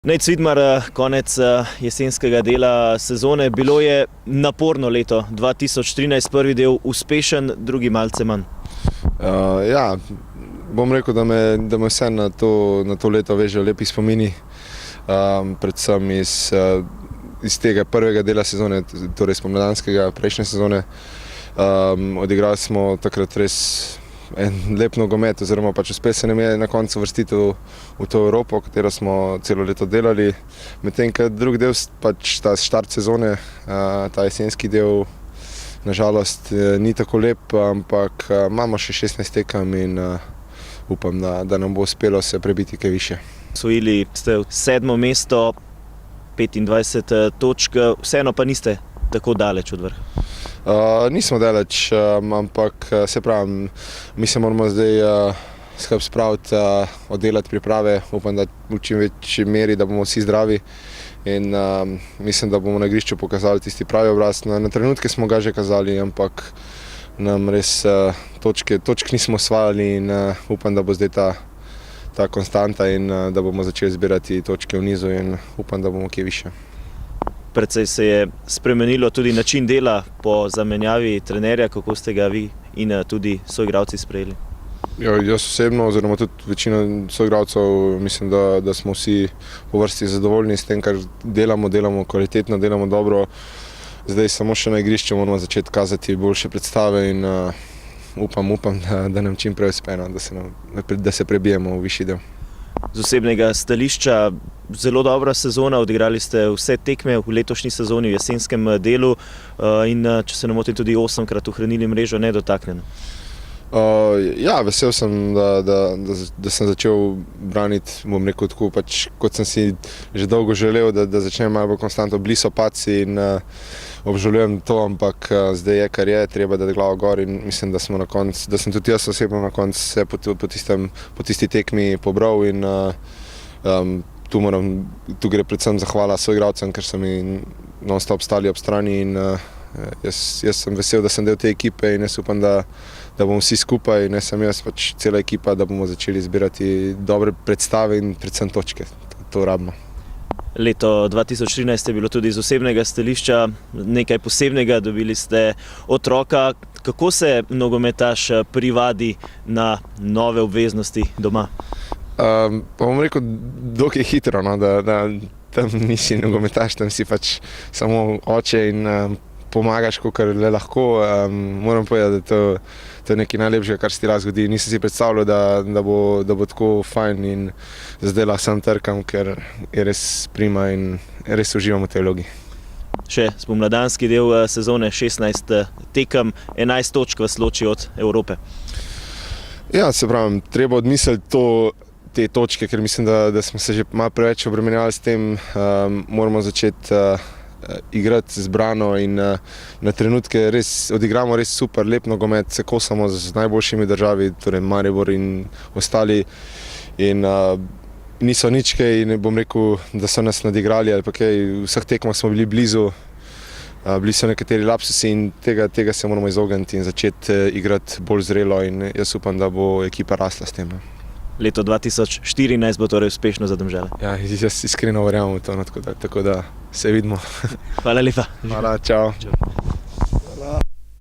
Nejc Vidmar, konec jesenskega dela sezone. Bilo je naporno leto 2013, prvi del uspešen, drugi malce manj. Bom rekel, da me vse na to leto vežejo lepi spomini, predvsem iz tega prvega dela sezone, torej spomladanskega prejšnje sezone. Odigrali smo takrat res en lep nogomet, oziroma uspel se nam je na koncu uvrstitev v to Evropo, katero smo celo leto delali. Medtem ko drugi del, ta štart sezone, ta jesenski del, nažalost ni tako lep, ampak imamo še 16 tekem in upam, da nam bo uspelo se prebiti kaj više. Osvojili ste 7. mesto, 25 točk, vseeno pa niste tako daleč od vrha. Nismo daleč, ampak se pravim, mi se moramo zdaj skupaj spraviti, oddelati priprave. Upam, da v čim večji meri, da bomo vsi zdravi in mislim, da bomo na igrišču pokazali tisti pravi obraz. Na trenutke smo ga že kazali, ampak nam res točk nismo osvajali in upam, da bo zdaj ta konstanta in da bomo začeli zbirati točke v nizu in upam, da bomo kje više. Precej se je spremenilo tudi način dela po zamenjavi trenerja, kako ste ga vi in tudi soigralci sprejeli? Jaz osebno, oziroma tudi večina soigralcev, mislim, da smo vsi po vrsti zadovoljni s tem, kar delamo kvalitetno, delamo dobro. Zdaj samo še na igrišču moramo začeti kazati boljše predstave in upam, da nam čim prej uspe, da se prebijemo v višji del. Z osebnega stališča zelo dobra sezona, odigrali ste vse tekme v letošnji sezoni, v jesenskem delu in, če se ne motim, tudi 8-krat ohranili mrežo nedotaknjeno. Vesel sem, da sem začel braniti, bom rekel tako, kot sem si že dolgo želel, da začnem malo bolj konstantno. Bili so padci in obžalujem to, ampak zdaj je, kar je, treba dati glavo gor in mislim, da sem tudi jaz osebno na koncu se po tisti tekmi pobral in tu gre predvsem zahvala soigralcem, ker so mi non-stop stali ob strani in jaz sem vesel, da sem del te ekipe in jaz upam, da bomo vsi skupaj, ne sem jaz, cela ekipa, da bomo začeli zbirati dobre predstave in predvsem točke. To rabimo. Leto 2013 je bilo tudi iz osebnega stališča nekaj posebnega, dobili ste otroka. Kako se nogometaš privadi na nove obveznosti doma? Bom rekel, dokaj hitro, da tam nisi nogometaš, tam si samo oče in pomagaš, kakor le lahko. Moram povedati, da to je nekaj najlepšega, kar se ti lahko zgodi. Nisem si predstavljal, da bo tako fajn in zdaj lahko sam trkam, ker je res prima in res uživam v tej vlogi. Še spomladanski del sezone, 16 tekem, 11 točk vas loči od Evrope. Ja, se pravim, treba odmisliti te točke, ker mislim, da smo se že malo preveč obremenjali s tem. Moramo začeti igrati zbrano in na trenutke odigramo res super, lep nogomet, se kosamo z najboljšimi državi, torej Maribor in ostali in niso nič kaj, ne bom rekel, da so nas nadigrali ali pa kaj, v vseh tekmah smo bili blizu, bili so nekateri lapsusi in tega se moramo izogniti in začeti igrati bolj zrelo in jaz upam, da bo ekipa rasla s tem. Leto 2014 bo torej uspešno za Domžale. Ja, jaz iskreno verjamem v to, tako da se vidimo. Hvala lepa. Hvala, čau.